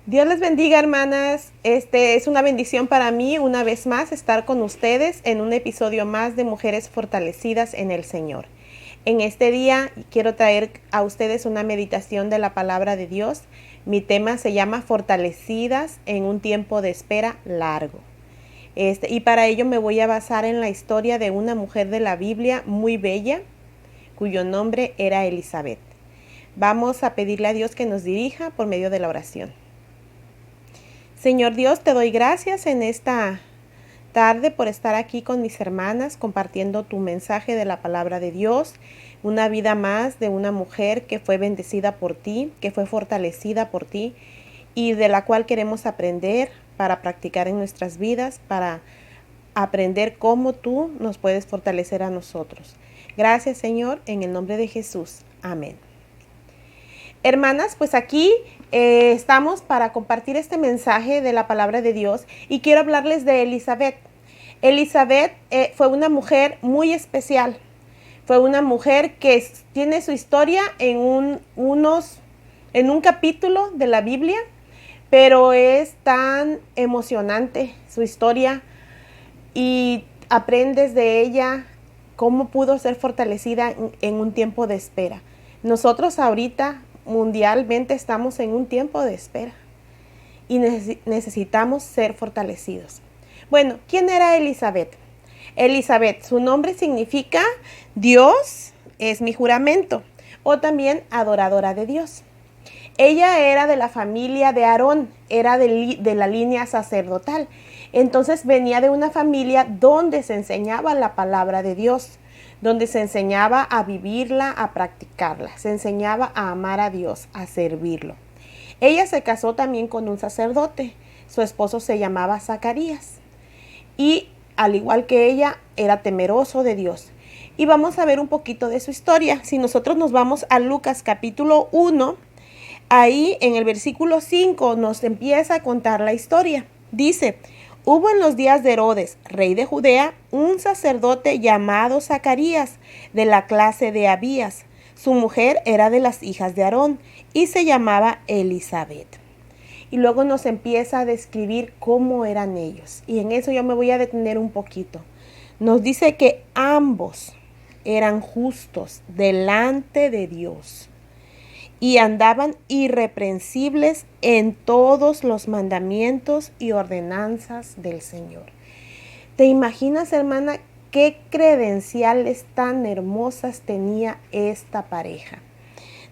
Dios les bendiga, hermanas. Es una bendición para mí una vez más estar con ustedes en un episodio más de Mujeres Fortalecidas en el Señor. En este día quiero traer a ustedes una meditación de la palabra de Dios. Mi tema se llama Fortalecidas en un tiempo de espera largo. Y para ello me voy a basar en la historia de una mujer de la Biblia muy bella, cuyo nombre era Elizabeth. Vamos a pedirle a Dios que nos dirija por medio de la oración. Señor Dios, te doy gracias en esta tarde por estar aquí con mis hermanas compartiendo tu mensaje de la palabra de Dios, una vida más de una mujer que fue bendecida por ti, que fue fortalecida por ti y de la cual queremos aprender para practicar en nuestras vidas, para aprender cómo tú nos puedes fortalecer a nosotros. Gracias, Señor, en el nombre de Jesús. Amén. Hermanas, pues aquí estamos para compartir este mensaje de la palabra de Dios y quiero hablarles de Elizabeth. Elizabeth fue una mujer muy especial. Fue una mujer que tiene su historia en un capítulo de la Biblia, pero es tan emocionante su historia y aprendes de ella cómo pudo ser fortalecida en un tiempo de espera. Nosotros ahorita mundialmente estamos en un tiempo de espera y necesitamos ser fortalecidos. Bueno, ¿quién era Elizabeth? Elizabeth, su nombre significa Dios es mi juramento o también adoradora de Dios. Ella era de la familia de Aarón, era de la línea sacerdotal. Entonces venía de una familia donde se enseñaba la palabra de Dios, donde se enseñaba a vivirla, a practicarla, se enseñaba a amar a Dios, a servirlo. Ella se casó también con un sacerdote, su esposo se llamaba Zacarías y al igual que ella era temeroso de Dios. Y vamos a ver un poquito de su historia. Si nosotros nos vamos a Lucas capítulo 1, ahí en el versículo 5 nos empieza a contar la historia. Dice: hubo en los días de Herodes, rey de Judea, un sacerdote llamado Zacarías, de la clase de Abías. Su mujer era de las hijas de Aarón y se llamaba Elizabeth. Y luego nos empieza a describir cómo eran ellos. Y en eso yo me voy a detener un poquito. Nos dice que ambos eran justos delante de Dios y andaban irreprensibles en todos los mandamientos y ordenanzas del Señor. ¿Te imaginas, hermana, qué credenciales tan hermosas tenía esta pareja?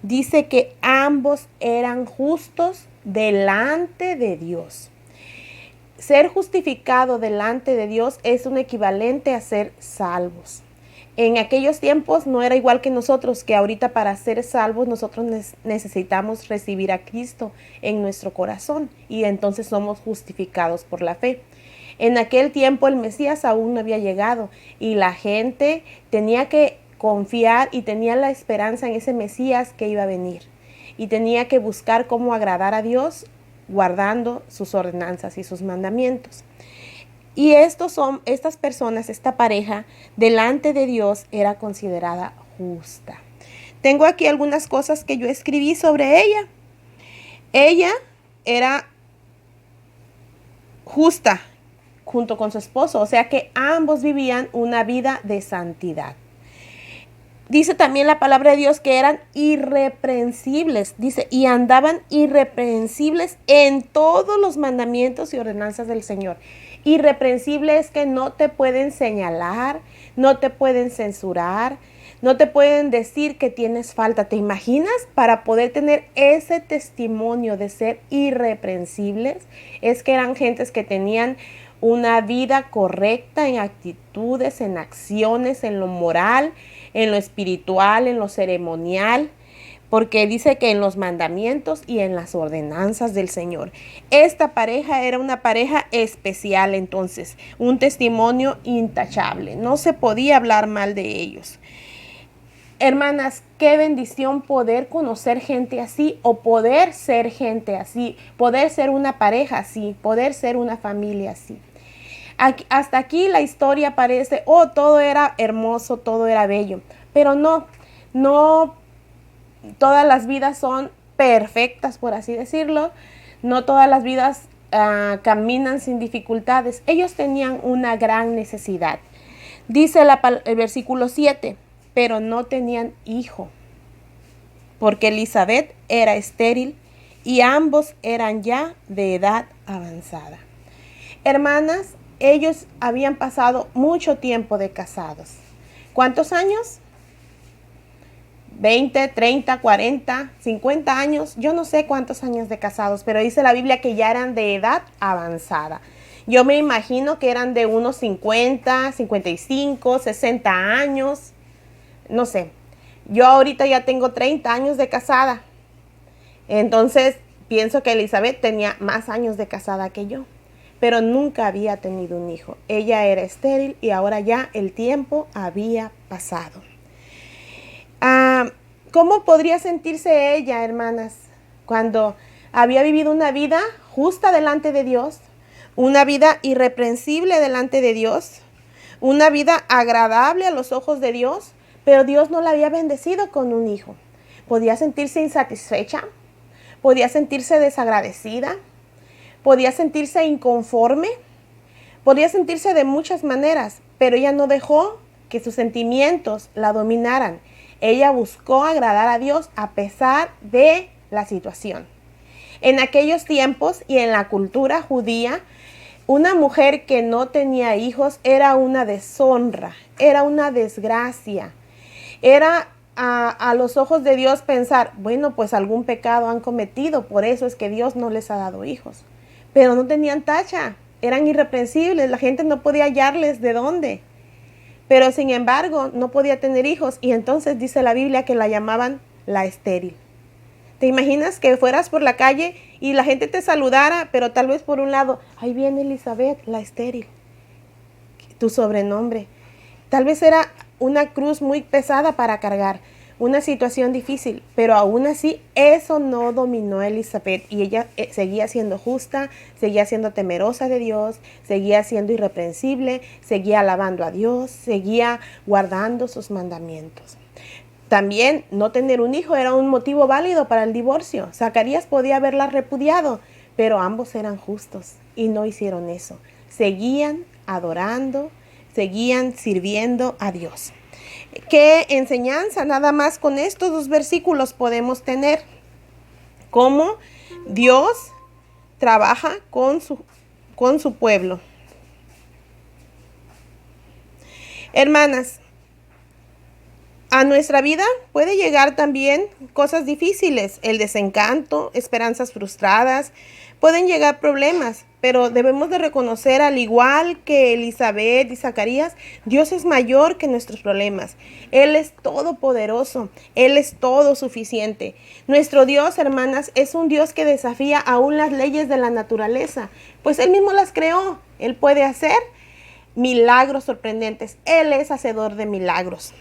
Dice que ambos eran justos delante de Dios. Ser justificado delante de Dios es un equivalente a ser salvos. En aquellos tiempos no era igual que nosotros, que ahorita para ser salvos nosotros necesitamos recibir a Cristo en nuestro corazón y entonces somos justificados por la fe. En aquel tiempo el Mesías aún no había llegado y la gente tenía que confiar y tenía la esperanza en ese Mesías que iba a venir y tenía que buscar cómo agradar a Dios guardando sus ordenanzas y sus mandamientos. Y estas personas, esta pareja, delante de Dios era considerada justa. Tengo aquí algunas cosas que yo escribí sobre ella. Ella era justa junto con su esposo, o sea que ambos vivían una vida de santidad. Dice también la palabra de Dios que eran irreprensibles, dice, y andaban irreprensibles en todos los mandamientos y ordenanzas del Señor. Irreprensible es que no te pueden señalar, no te pueden censurar, no te pueden decir que tienes falta. ¿Te imaginas? Para poder tener ese testimonio de ser irreprensibles, es que eran gentes que tenían una vida correcta en actitudes, en acciones, en lo moral, en lo espiritual, en lo ceremonial, porque dice que en los mandamientos y en las ordenanzas del Señor. Esta pareja era una pareja especial, entonces, un testimonio intachable. No se podía hablar mal de ellos. Hermanas, qué bendición poder conocer gente así o poder ser gente así, poder ser una pareja así, poder ser una familia así. Hasta aquí la historia parece, todo era hermoso, todo era bello, pero no todas las vidas son perfectas, por así decirlo. No todas las vidas caminan sin dificultades. Ellos tenían una gran necesidad. Dice el versículo 7, pero no tenían hijo, porque Elizabeth era estéril y ambos eran ya de edad avanzada. Hermanas, ellos habían pasado mucho tiempo de casados. ¿Cuántos años? 20, 30, 40, 50 años. Yo no sé cuántos años de casados, pero dice la Biblia que ya eran de edad avanzada. Yo me imagino que eran de unos 50, 55, 60 años. No sé. Yo ahorita ya tengo 30 años de casada. Entonces, pienso que Elizabeth tenía más años de casada que yo, pero nunca había tenido un hijo. Ella era estéril y ahora ya el tiempo había pasado. ¿Cómo podría sentirse ella, hermanas, cuando había vivido una vida justa delante de Dios, una vida irreprensible delante de Dios, una vida agradable a los ojos de Dios, pero Dios no la había bendecido con un hijo? Podía sentirse insatisfecha, podía sentirse desagradecida, podía sentirse inconforme, podía sentirse de muchas maneras, pero ella no dejó que sus sentimientos la dominaran. Ella buscó agradar a Dios a pesar de la situación. En aquellos tiempos y en la cultura judía, una mujer que no tenía hijos era una deshonra, era una desgracia. Era a los ojos de Dios pensar, bueno, pues algún pecado han cometido, por eso es que Dios no les ha dado hijos. Pero no tenían tacha, eran irreprensibles, la gente no podía hallarles de dónde. Pero sin embargo, no podía tener hijos y entonces dice la Biblia que la llamaban la estéril. ¿Te imaginas que fueras por la calle y la gente te saludara, pero tal vez por un lado, ahí viene Elizabeth, la estéril, tu sobrenombre? Tal vez era una cruz muy pesada para cargar, una situación difícil, pero aún así eso no dominó a Elizabeth y ella seguía siendo justa, seguía siendo temerosa de Dios, seguía siendo irreprensible, seguía alabando a Dios, seguía guardando sus mandamientos. También no tener un hijo era un motivo válido para el divorcio. Zacarías podía haberla repudiado, pero ambos eran justos y no hicieron eso. Seguían adorando, seguían sirviendo a Dios. ¿Qué enseñanza nada más con estos dos versículos podemos tener? Cómo Dios trabaja con su pueblo. Hermanas, a nuestra vida puede llegar también cosas difíciles, el desencanto, esperanzas frustradas, pueden llegar problemas, pero debemos de reconocer, al igual que Elizabeth y Zacarías, Dios es mayor que nuestros problemas. Él es todopoderoso, Él es todo suficiente. Nuestro Dios, hermanas, es un Dios que desafía aún las leyes de la naturaleza, pues Él mismo las creó. Él puede hacer milagros sorprendentes, Él es hacedor de milagros.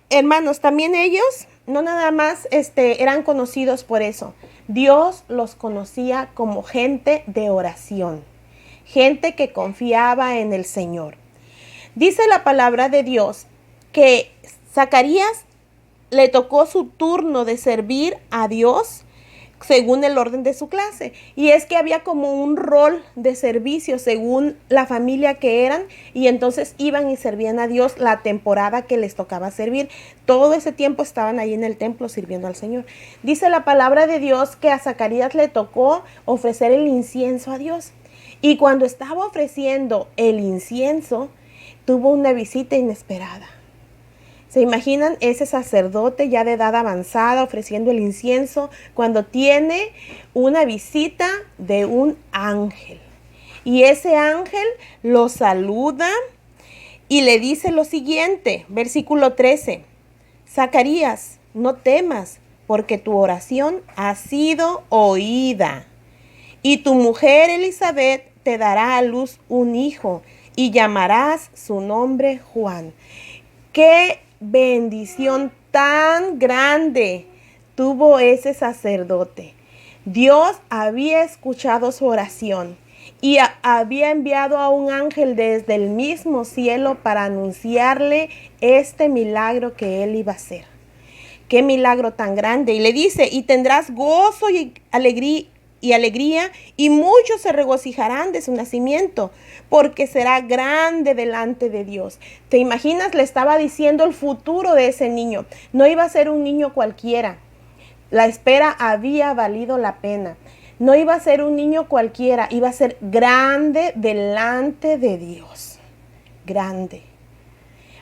Hermanos, también ellos no nada más eran conocidos por eso. Dios los conocía como gente de oración, gente que confiaba en el Señor. Dice la palabra de Dios que Zacarías le tocó su turno de servir a Dios según el orden de su clase. Y es que había como un rol de servicio según la familia que eran, y entonces iban y servían a Dios la temporada que les tocaba servir. Todo ese tiempo estaban ahí en el templo sirviendo al Señor. Dice la palabra de Dios que a Zacarías le tocó ofrecer el incienso a Dios. Y cuando estaba ofreciendo el incienso, tuvo una visita inesperada. ¿Se imaginan ese sacerdote ya de edad avanzada ofreciendo el incienso cuando tiene una visita de un ángel? Y ese ángel lo saluda y le dice lo siguiente, versículo 13. Zacarías, no temas, porque tu oración ha sido oída. Y tu mujer Elizabeth te dará a luz un hijo y llamarás su nombre Juan. ¡Qué bendición tan grande tuvo ese sacerdote! Dios había escuchado su oración y había enviado a un ángel desde el mismo cielo para anunciarle este milagro que él iba a hacer. ¡Qué milagro tan grande! Y le dice, y tendrás gozo y alegría, y alegría, y muchos se regocijarán de su nacimiento, porque será grande delante de Dios. ¿Te imaginas? Le estaba diciendo el futuro de ese niño. No iba a ser un niño cualquiera. La espera había valido la pena. No iba a ser un niño cualquiera, iba a ser grande delante de Dios. Grande.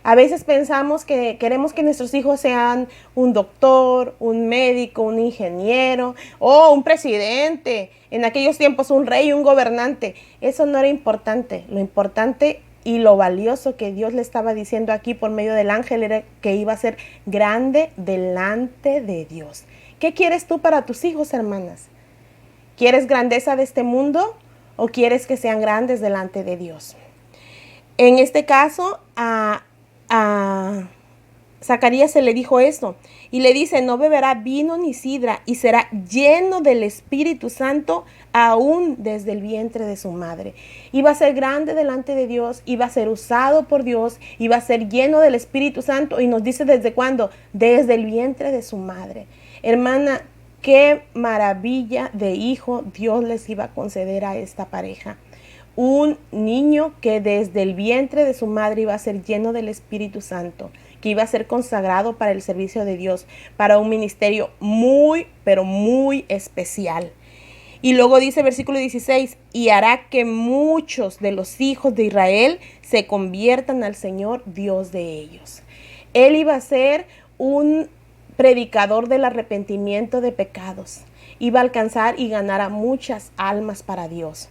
A veces pensamos que queremos que nuestros hijos sean un doctor, un médico, un ingeniero o un presidente. En aquellos tiempos un rey, un gobernante. Eso no era importante. Lo importante y lo valioso que Dios le estaba diciendo aquí por medio del ángel era que iba a ser grande delante de Dios. ¿Qué quieres tú para tus hijos, hermanas? ¿Quieres grandeza de este mundo o quieres que sean grandes delante de Dios? En este caso, a Zacarías se le dijo eso y le dice: no beberá vino ni sidra y será lleno del Espíritu Santo aún desde el vientre de su madre. Iba a ser grande delante de Dios, iba a ser usado por Dios, iba a ser lleno del Espíritu Santo, y nos dice desde cuándo: desde el vientre de su madre. Hermana, qué maravilla de hijo Dios les iba a conceder a esta pareja. Un niño que desde el vientre de su madre iba a ser lleno del Espíritu Santo, que iba a ser consagrado para el servicio de Dios, para un ministerio muy, pero muy especial. Y luego dice versículo 16, y hará que muchos de los hijos de Israel se conviertan al Señor Dios de ellos. Él iba a ser un predicador del arrepentimiento de pecados. Iba a alcanzar y ganar a muchas almas para Dios.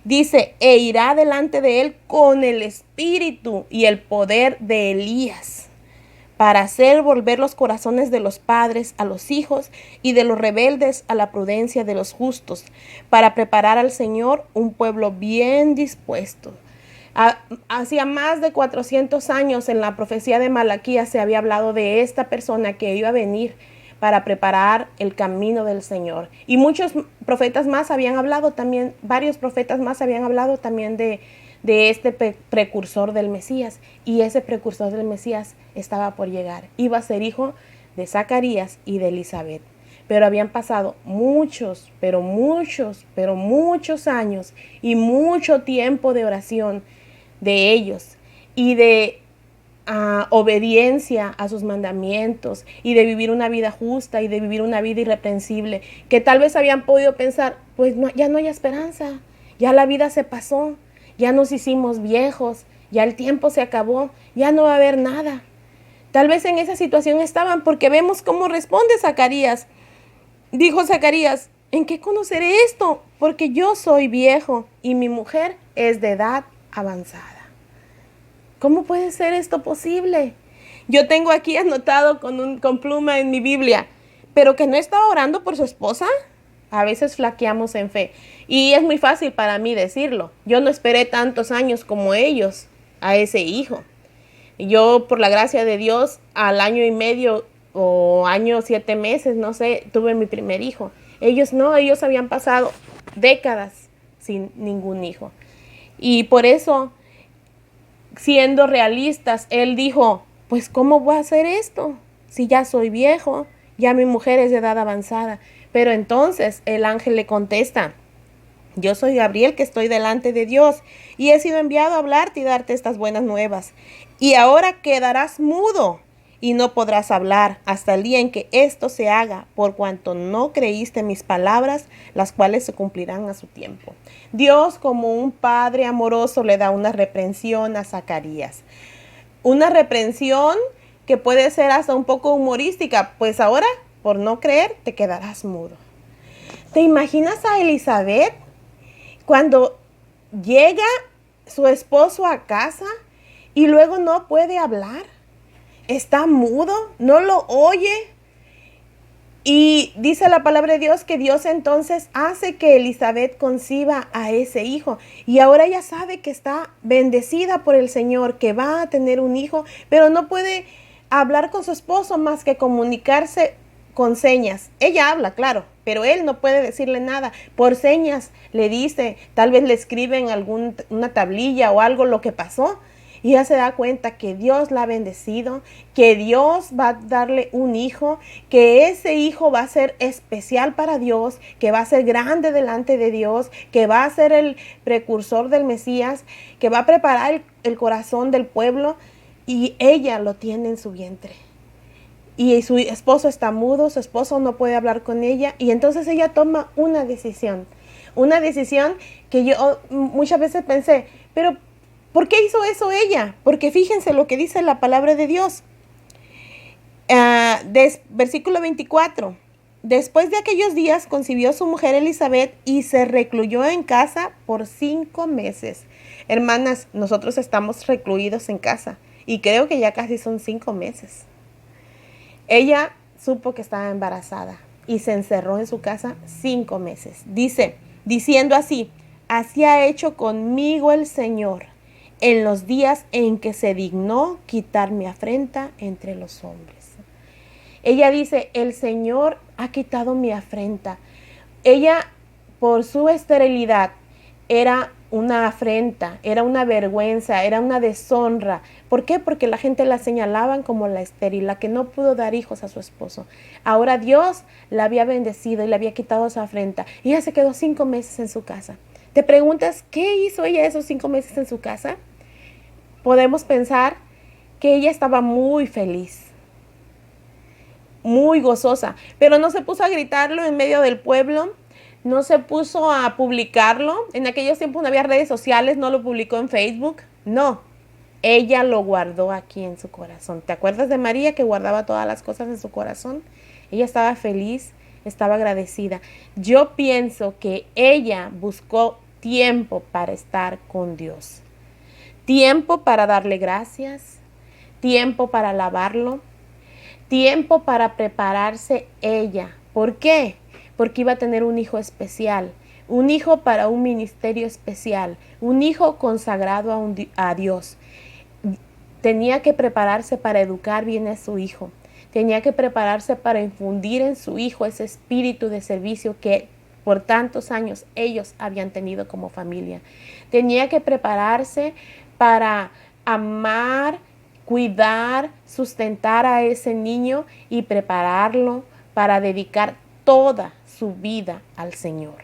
Dice, e irá delante de él con el espíritu y el poder de Elías, para hacer volver los corazones de los padres a los hijos y de los rebeldes a la prudencia de los justos, para preparar al Señor un pueblo bien dispuesto. Hacía más de 400 años en la profecía de Malaquías se había hablado de esta persona que iba a venir para preparar el camino del Señor. Y muchos profetas más habían hablado también, varios profetas más habían hablado también de este precursor del Mesías. Y ese precursor del Mesías estaba por llegar. Iba a ser hijo de Zacarías y de Elizabeth. Pero habían pasado muchos años y mucho tiempo de oración de ellos y de obediencia a sus mandamientos y de vivir una vida justa y de vivir una vida irreprensible, que tal vez habían podido pensar, pues no, ya no hay esperanza, ya la vida se pasó, ya nos hicimos viejos, ya el tiempo se acabó, ya no va a haber nada. Tal vez en esa situación estaban, porque vemos cómo responde Zacarías. Dijo Zacarías, ¿en qué conoceré esto? Porque yo soy viejo y mi mujer es de edad avanzada. ¿Cómo puede ser esto posible? Yo tengo aquí anotado con pluma en mi Biblia, pero que no estaba orando por su esposa. A veces flaqueamos en fe y es muy fácil para mí decirlo. Yo no esperé tantos años como ellos a ese hijo. Yo, por la gracia de Dios, al año y medio o año 7 meses, no sé, tuve mi primer hijo. Ellos no, ellos habían pasado décadas sin ningún hijo. Y por eso, siendo realistas, él dijo, pues ¿cómo voy a hacer esto? Si ya soy viejo, ya mi mujer es de edad avanzada. Pero entonces el ángel le contesta, yo soy Gabriel, que estoy delante de Dios y he sido enviado a hablarte y darte estas buenas nuevas. Y ahora quedarás mudo y no podrás hablar hasta el día en que esto se haga, por cuanto no creíste mis palabras, las cuales se cumplirán a su tiempo. Dios, como un padre amoroso, le da una reprensión a Zacarías. Una reprensión que puede ser hasta un poco humorística, pues ahora, por no creer, te quedarás mudo. ¿Te imaginas a Elizabeth cuando llega su esposo a casa y luego no puede hablar? Está mudo, no lo oye. Y dice la palabra de Dios que Dios entonces hace que Elizabeth conciba a ese hijo. Y ahora ella sabe que está bendecida por el Señor, que va a tener un hijo, pero no puede hablar con su esposo más que comunicarse con señas. Ella habla, claro, pero él no puede decirle nada. Por señas le dice, tal vez le escribe en una tablilla o algo lo que pasó. Y ella se da cuenta que Dios la ha bendecido, que Dios va a darle un hijo, que ese hijo va a ser especial para Dios, que va a ser grande delante de Dios, que va a ser el precursor del Mesías, que va a preparar el corazón del pueblo, y ella lo tiene en su vientre. Y su esposo está mudo, su esposo no puede hablar con ella, y entonces ella toma una decisión que yo muchas veces pensé, pero ¿por qué hizo eso ella? Porque fíjense lo que dice la palabra de Dios. Versículo 24. Después de aquellos días concibió su mujer Elizabeth y se recluyó en casa por 5 meses. Hermanas, nosotros estamos recluidos en casa y creo que ya casi son 5 meses. Ella supo que estaba embarazada y se encerró en su casa 5 meses. Diciendo así, así ha hecho conmigo el Señor en los días en que se dignó quitar mi afrenta entre los hombres. Ella dice, el Señor ha quitado mi afrenta. Ella, por su esterilidad, era una afrenta, era una vergüenza, era una deshonra. ¿Por qué? Porque la gente la señalaban como la estéril, la que no pudo dar hijos a su esposo. Ahora Dios la había bendecido y le había quitado su afrenta. Y ella se quedó 5 meses en su casa. ¿Te preguntas qué hizo ella esos 5 meses en su casa? Podemos pensar que ella estaba muy feliz, muy gozosa, pero no se puso a gritarlo en medio del pueblo, no se puso a publicarlo. En aquellos tiempos no había redes sociales, no lo publicó en Facebook, no. Ella lo guardó aquí en su corazón. ¿Te acuerdas de María que guardaba todas las cosas en su corazón? Ella estaba feliz, estaba agradecida. Yo pienso que ella buscó tiempo para estar con Dios. Tiempo para darle gracias, tiempo para alabarlo, tiempo para prepararse ella. ¿Por qué? Porque iba a tener un hijo especial, un hijo para un ministerio especial, un hijo consagrado a Dios. Tenía que prepararse para educar bien a su hijo. Tenía que prepararse para infundir en su hijo ese espíritu de servicio que por tantos años ellos habían tenido como familia. Tenía que prepararse para amar, cuidar, sustentar a ese niño y prepararlo para dedicar toda su vida al Señor.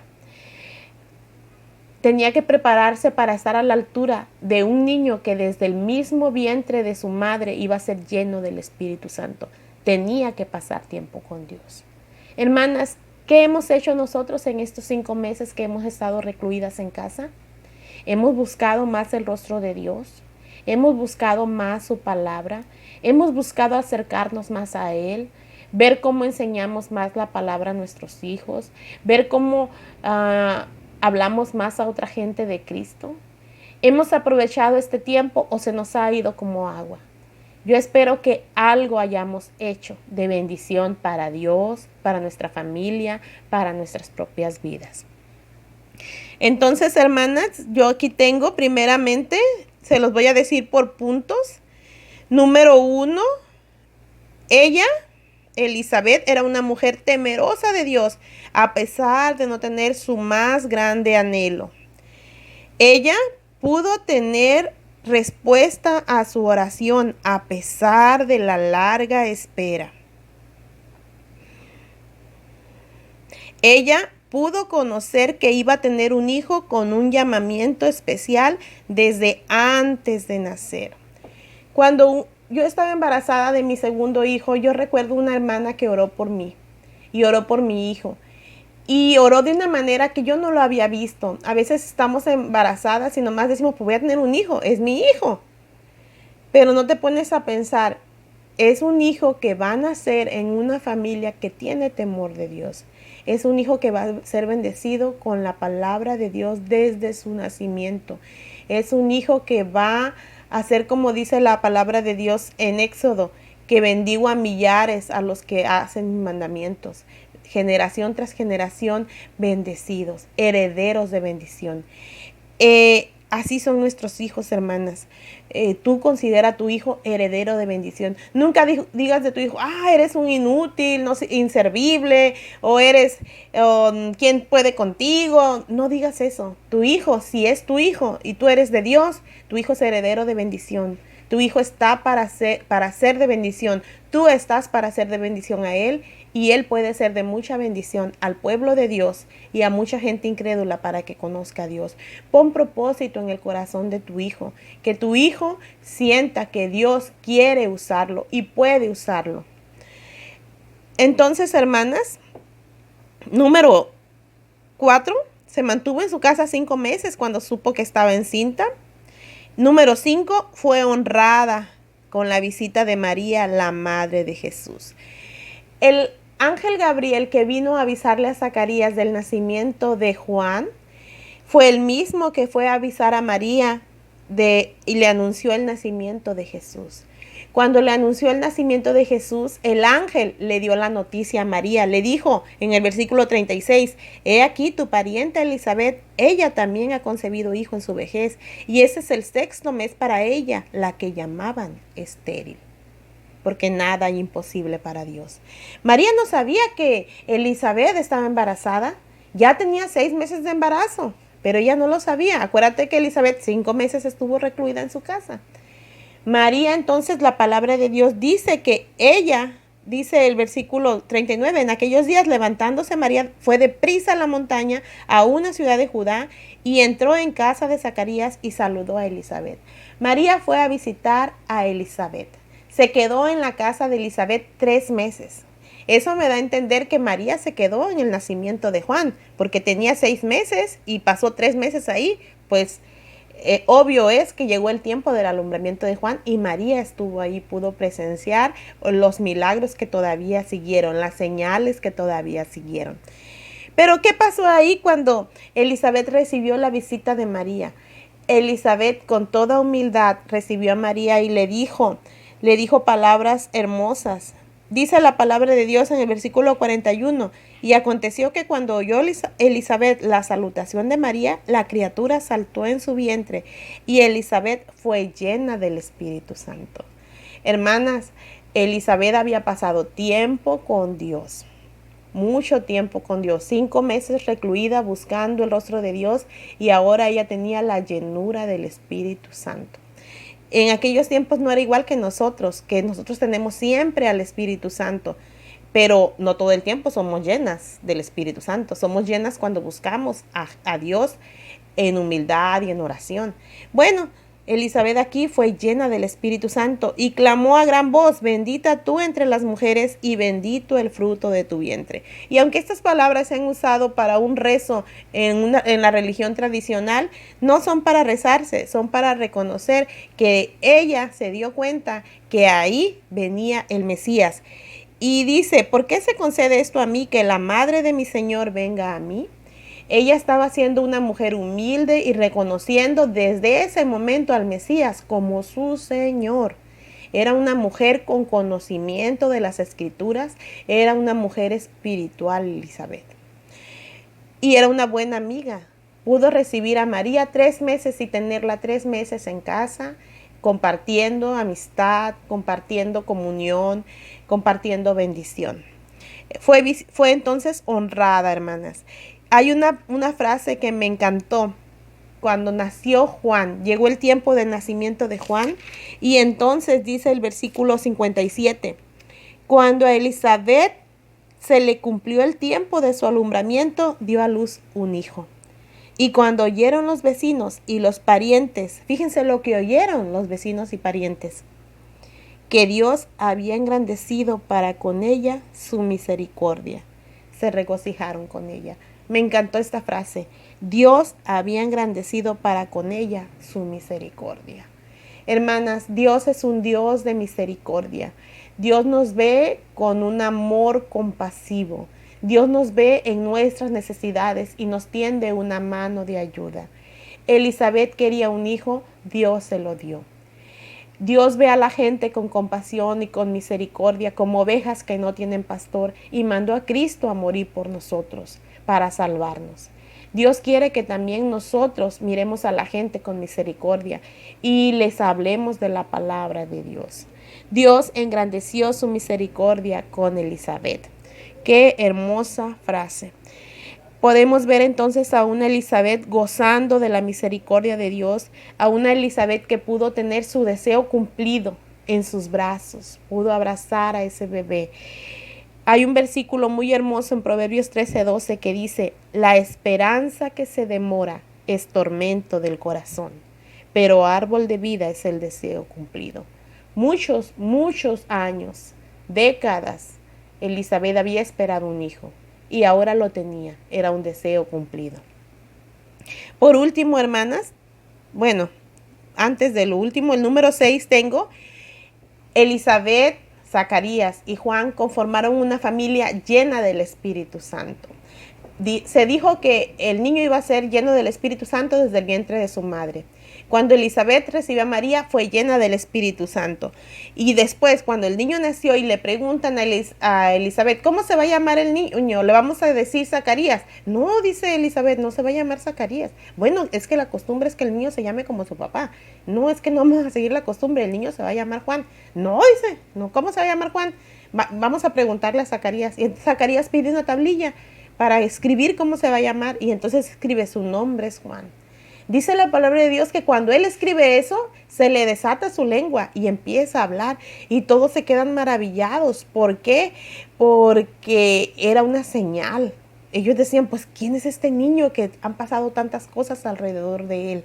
Tenía que prepararse para estar a la altura de un niño que desde el mismo vientre de su madre iba a ser lleno del Espíritu Santo. Tenía que pasar tiempo con Dios. Hermanas, ¿qué hemos hecho nosotros en estos 5 meses que hemos estado recluidas en casa? Hemos buscado más el rostro de Dios. Hemos buscado más su palabra. Hemos buscado acercarnos más a Él. Ver cómo enseñamos más la palabra a nuestros hijos. Ver cómo hablamos más a otra gente de Cristo. ¿Hemos aprovechado este tiempo o se nos ha ido como agua? Yo espero que algo hayamos hecho de bendición para Dios, para nuestra familia, para nuestras propias vidas. Entonces, hermanas, yo aquí tengo primeramente, se los voy a decir por puntos. Número 1, ella, Elizabeth, era una mujer temerosa de Dios, a pesar de no tener su más grande anhelo. Ella pudo tener respuesta a su oración a pesar de la larga espera. Ella pudo conocer que iba a tener un hijo con un llamamiento especial desde antes de nacer. Cuando yo estaba embarazada de mi segundo hijo, yo recuerdo una hermana que oró por mí y oró por mi hijo. Y oró de una manera que yo no lo había visto. A veces estamos embarazadas y nomás decimos, pues voy a tener un hijo, es mi hijo. Pero no te pones a pensar, es un hijo que va a nacer en una familia que tiene temor de Dios. Es un hijo que va a ser bendecido con la palabra de Dios desde su nacimiento. Es un hijo que va a ser, como dice la palabra de Dios en Éxodo, que bendigo a millares a los que hacen mis mandamientos. Generación tras generación, bendecidos, herederos de bendición. Así son nuestros hijos, hermanas. Tú considera a tu hijo heredero de bendición. Nunca digas de tu hijo, eres un inútil, no sé, inservible, o eres, ¿quién puede contigo? No digas eso. Tu hijo, si es tu hijo y tú eres de Dios, tu hijo es heredero de bendición. Tu hijo está para ser de bendición. Tú estás para ser de bendición a él, y él puede ser de mucha bendición al pueblo de Dios y a mucha gente incrédula para que conozca a Dios. Pon propósito en el corazón de tu hijo, que tu hijo sienta que Dios quiere usarlo y puede usarlo. Entonces, hermanas, número 4, se mantuvo en su casa 5 meses cuando supo que estaba encinta. Número 5, fue honrada con la visita de María, la madre de Jesús. El ángel Gabriel, que vino a avisarle a Zacarías del nacimiento de Juan, fue el mismo que fue a avisar a María y le anunció el nacimiento de Jesús. Cuando le anunció el nacimiento de Jesús, el ángel le dio la noticia a María. Le dijo en el versículo 36, he aquí tu parienta Elizabeth, ella también ha concebido hijo en su vejez, y ese es el 6º mes para ella, la que llamaban estéril, porque nada hay imposible para Dios. María no sabía que Elizabeth estaba embarazada. Ya tenía 6 meses de embarazo, pero ella no lo sabía. Acuérdate que Elizabeth 5 meses estuvo recluida en su casa. María, entonces, la palabra de Dios dice que ella, dice el versículo 39, en aquellos días levantándose María fue deprisa a la montaña, a una ciudad de Judá, y entró en casa de Zacarías y saludó a Elizabeth. María fue a visitar a Elizabeth. Se quedó en la casa de Elizabeth 3 meses. Eso me da a entender que María se quedó en el nacimiento de Juan, porque tenía 6 meses y pasó 3 meses ahí. Pues obvio es que llegó el tiempo del alumbramiento de Juan y María estuvo ahí, pudo presenciar los milagros que todavía siguieron, las señales que todavía siguieron. Pero ¿qué pasó ahí cuando Elizabeth recibió la visita de María? Elizabeth, con toda humildad, recibió a María y le dijo palabras hermosas. Dice la palabra de Dios en el versículo 41, y aconteció que cuando oyó Elizabeth la salutación de María, la criatura saltó en su vientre, y Elizabeth fue llena del Espíritu Santo. Hermanas, Elizabeth había pasado tiempo con Dios, mucho tiempo con Dios, 5 meses recluida buscando el rostro de Dios, y ahora ella tenía la llenura del Espíritu Santo. En aquellos tiempos no era igual que nosotros tenemos siempre al Espíritu Santo, pero no todo el tiempo somos llenas del Espíritu Santo. Somos llenas cuando buscamos a Dios en humildad y en oración. Bueno, Elizabeth aquí fue llena del Espíritu Santo y clamó a gran voz, bendita tú entre las mujeres y bendito el fruto de tu vientre. Y aunque estas palabras se han usado para un rezo en la religión tradicional, no son para rezarse, son para reconocer que ella se dio cuenta que ahí venía el Mesías. Y dice, ¿por qué se concede esto a mí, que la madre de mi Señor venga a mí? Ella estaba siendo una mujer humilde y reconociendo desde ese momento al Mesías como su Señor. Era una mujer con conocimiento de las Escrituras, era una mujer espiritual, Elizabeth. Y era una buena amiga. Pudo recibir a María 3 meses y tenerla 3 meses en casa, compartiendo amistad, compartiendo comunión, compartiendo bendición. Fue entonces honrada, hermanas. Hay una frase que me encantó. Cuando nació Juan, llegó el tiempo del nacimiento de Juan, y entonces dice el versículo 57, cuando a Elizabeth se le cumplió el tiempo de su alumbramiento, dio a luz un hijo. Y cuando oyeron los vecinos y los parientes, fíjense lo que oyeron los vecinos y parientes, que Dios había engrandecido para con ella su misericordia, se regocijaron con ella. Me encantó esta frase. Dios había engrandecido para con ella su misericordia. Hermanas, Dios es un Dios de misericordia. Dios nos ve con un amor compasivo. Dios nos ve en nuestras necesidades y nos tiende una mano de ayuda. Elizabeth quería un hijo, Dios se lo dio. Dios ve a la gente con compasión y con misericordia, como ovejas que no tienen pastor, y mandó a Cristo a morir por nosotros, para salvarnos. Dios quiere que también nosotros miremos a la gente con misericordia y les hablemos de la palabra de Dios. Dios engrandeció su misericordia con Elizabeth. Qué hermosa frase. Podemos ver entonces a una Elizabeth gozando de la misericordia de Dios, a una Elizabeth que pudo tener su deseo cumplido en sus brazos, pudo abrazar a ese bebé. Hay un versículo muy hermoso en Proverbios 13:12 que dice: la esperanza que se demora es tormento del corazón, pero árbol de vida es el deseo cumplido. Muchos años, décadas, Elizabeth había esperado un hijo y ahora lo tenía, era un deseo cumplido. Por último, hermanas, bueno, antes de lo último, el número 6 tengo: Elizabeth, Zacarías y Juan conformaron una familia llena del Espíritu Santo. Se dijo que el niño iba a ser lleno del Espíritu Santo desde el vientre de su madre. Cuando Elizabeth recibió a María, fue llena del Espíritu Santo. Y después, cuando el niño nació y le preguntan a Elizabeth, ¿cómo se va a llamar el niño? ¿Le vamos a decir Zacarías? No, dice Elizabeth, no se va a llamar Zacarías. Bueno, es que la costumbre es que el niño se llame como su papá. No, es que no vamos a seguir la costumbre, el niño se va a llamar Juan. No, dice, no, ¿cómo se va a llamar Juan? Vamos a preguntarle a Zacarías. Y Zacarías pide una tablilla para escribir cómo se va a llamar, y entonces escribe: su nombre es Juan. Dice la palabra de Dios que cuando él escribe eso, se le desata su lengua y empieza a hablar, y todos se quedan maravillados. ¿Por qué? Porque era una señal. Ellos decían, pues, ¿quién es este niño que han pasado tantas cosas alrededor de él?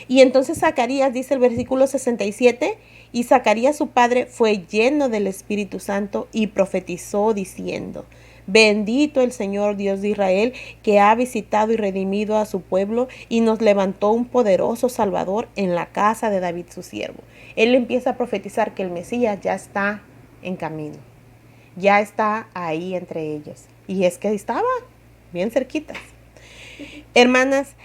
Y entonces Zacarías, dice el versículo 67, y Zacarías su padre fue lleno del Espíritu Santo y profetizó diciendo: bendito el Señor Dios de Israel, que ha visitado y redimido a su pueblo y nos levantó un poderoso Salvador en la casa de David su siervo. Él empieza a profetizar que el Mesías ya está en camino, ya está ahí entre ellos. Y es que estaba bien cerquitas. Hermanas,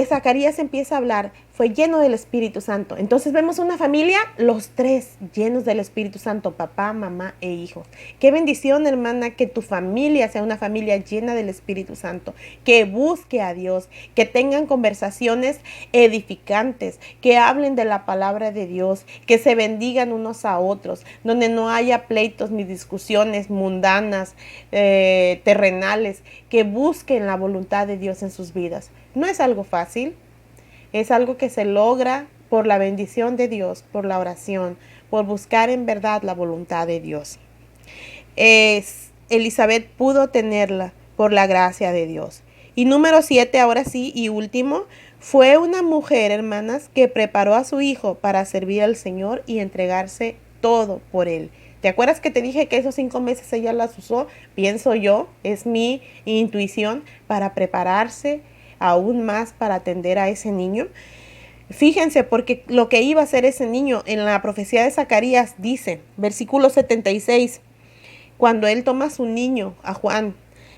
Zacarías empieza a hablar, fue lleno del Espíritu Santo. Entonces vemos una familia, los tres llenos del Espíritu Santo, papá, mamá e hijos. Qué bendición, hermana, que tu familia sea una familia llena del Espíritu Santo, que busque a Dios, que tengan conversaciones edificantes, que hablen de la palabra de Dios, que se bendigan unos a otros, donde no haya pleitos ni discusiones mundanas, terrenales, que busquen la voluntad de Dios en sus vidas. No es algo fácil. Es algo que se logra por la bendición de Dios, por la oración, por buscar en verdad la voluntad de Dios. Elizabeth pudo tenerla por la gracia de Dios. Y número 7, ahora sí, y último, fue una mujer, hermanas, que preparó a su hijo para servir al Señor y entregarse todo por él. ¿Te acuerdas que te dije que esos 5 meses ella las usó? Pienso yo, es mi intuición, para prepararse aún más para atender a ese niño. Fíjense, porque lo que iba a hacer ese niño en la profecía de Zacarías dice, versículo 76, cuando él toma a su niño, a Juan,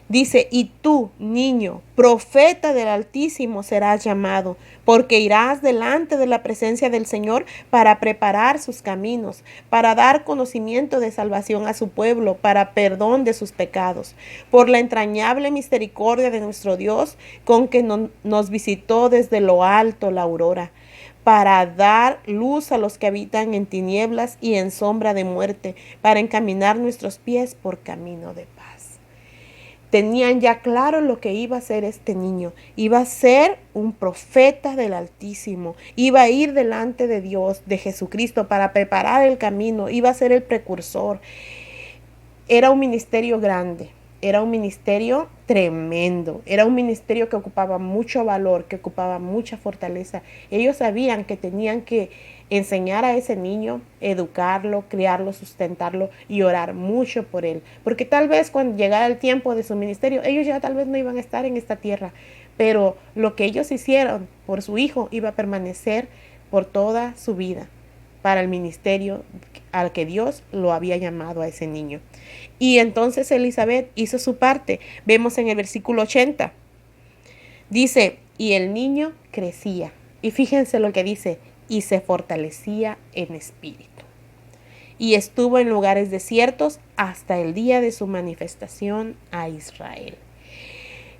dice: y tú, niño, profeta del Altísimo serás llamado, porque irás delante de la presencia del Señor para preparar sus caminos, para dar conocimiento de salvación a su pueblo, para perdón de sus pecados, por la entrañable misericordia de nuestro Dios, con que nos visitó desde lo alto la aurora, para dar luz a los que habitan en tinieblas y en sombra de muerte, para encaminar nuestros pies por camino de paz. Tenían ya claro lo que iba a ser este niño. Iba a ser un profeta del Altísimo. Iba a ir delante de Dios, de Jesucristo, para preparar el camino. Iba a ser el precursor. Era un ministerio grande. Era un ministerio tremendo. Era un ministerio que ocupaba mucho valor, que ocupaba mucha fortaleza. Ellos sabían que tenían que enseñar a ese niño, educarlo, criarlo, sustentarlo y orar mucho por él. Porque tal vez cuando llegara el tiempo de su ministerio, ellos ya tal vez no iban a estar en esta tierra. Pero lo que ellos hicieron por su hijo iba a permanecer por toda su vida para el ministerio al que Dios lo había llamado a ese niño. Y entonces Elizabeth hizo su parte. Vemos en el versículo 80. Dice, y el niño crecía. Y fíjense lo que dice, y se fortalecía en espíritu. Y estuvo en lugares desiertos hasta el día de su manifestación a Israel.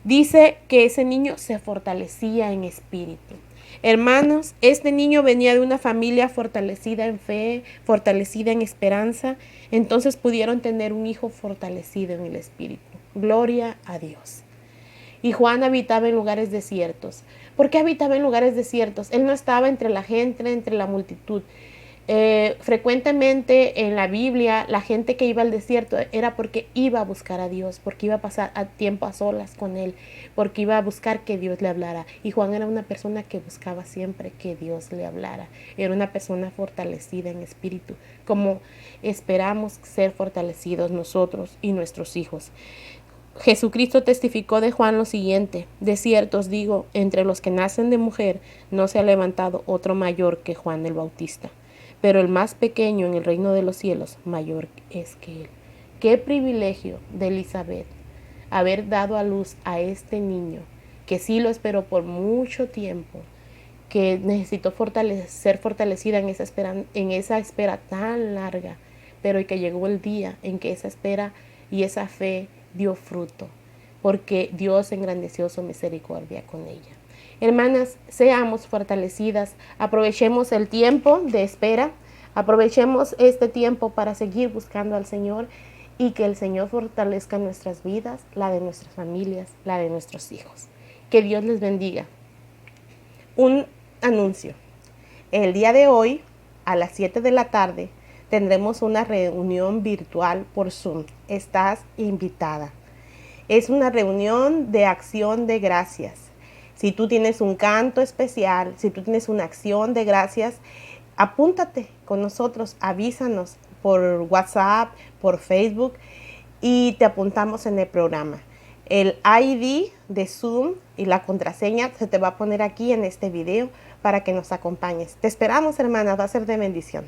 Dice que ese niño se fortalecía en espíritu. Hermanos, este niño venía de una familia fortalecida en fe, fortalecida en esperanza, entonces pudieron tener un hijo fortalecido en el espíritu. Gloria a Dios. Y Juan habitaba en lugares desiertos. ¿Por qué habitaba en lugares desiertos? Él no estaba entre la gente, entre la multitud. Frecuentemente en la Biblia la gente que iba al desierto era porque iba a buscar a Dios, porque iba a pasar tiempo a solas con Él, porque iba a buscar que Dios le hablara. Y Juan era una persona que buscaba siempre que Dios le hablara. Era una persona fortalecida en espíritu, como esperamos ser fortalecidos nosotros y nuestros hijos. Jesucristo testificó de Juan lo siguiente: de cierto os digo, entre los que nacen de mujer no se ha levantado otro mayor que Juan el Bautista, pero el más pequeño en el reino de los cielos mayor es que él. Qué privilegio de Elizabeth haber dado a luz a este niño, que sí lo esperó por mucho tiempo, que necesitó ser fortalecida en esa espera tan larga, pero que llegó el día en que esa espera y esa fe dio fruto, porque Dios engrandeció su misericordia con ella. Hermanas, seamos fortalecidas, aprovechemos el tiempo de espera, aprovechemos este tiempo para seguir buscando al Señor y que el Señor fortalezca nuestras vidas, la de nuestras familias, la de nuestros hijos. Que Dios les bendiga. Un anuncio. El día de hoy, a las 7 de la tarde, tendremos una reunión virtual por Zoom. Estás invitada. Es una reunión de acción de gracias. Si tú tienes un canto especial, si tú tienes una acción de gracias, apúntate con nosotros, avísanos por WhatsApp, por Facebook y te apuntamos en el programa. El ID de Zoom y la contraseña se te va a poner aquí en este video para que nos acompañes. Te esperamos, hermana, va a ser de bendición.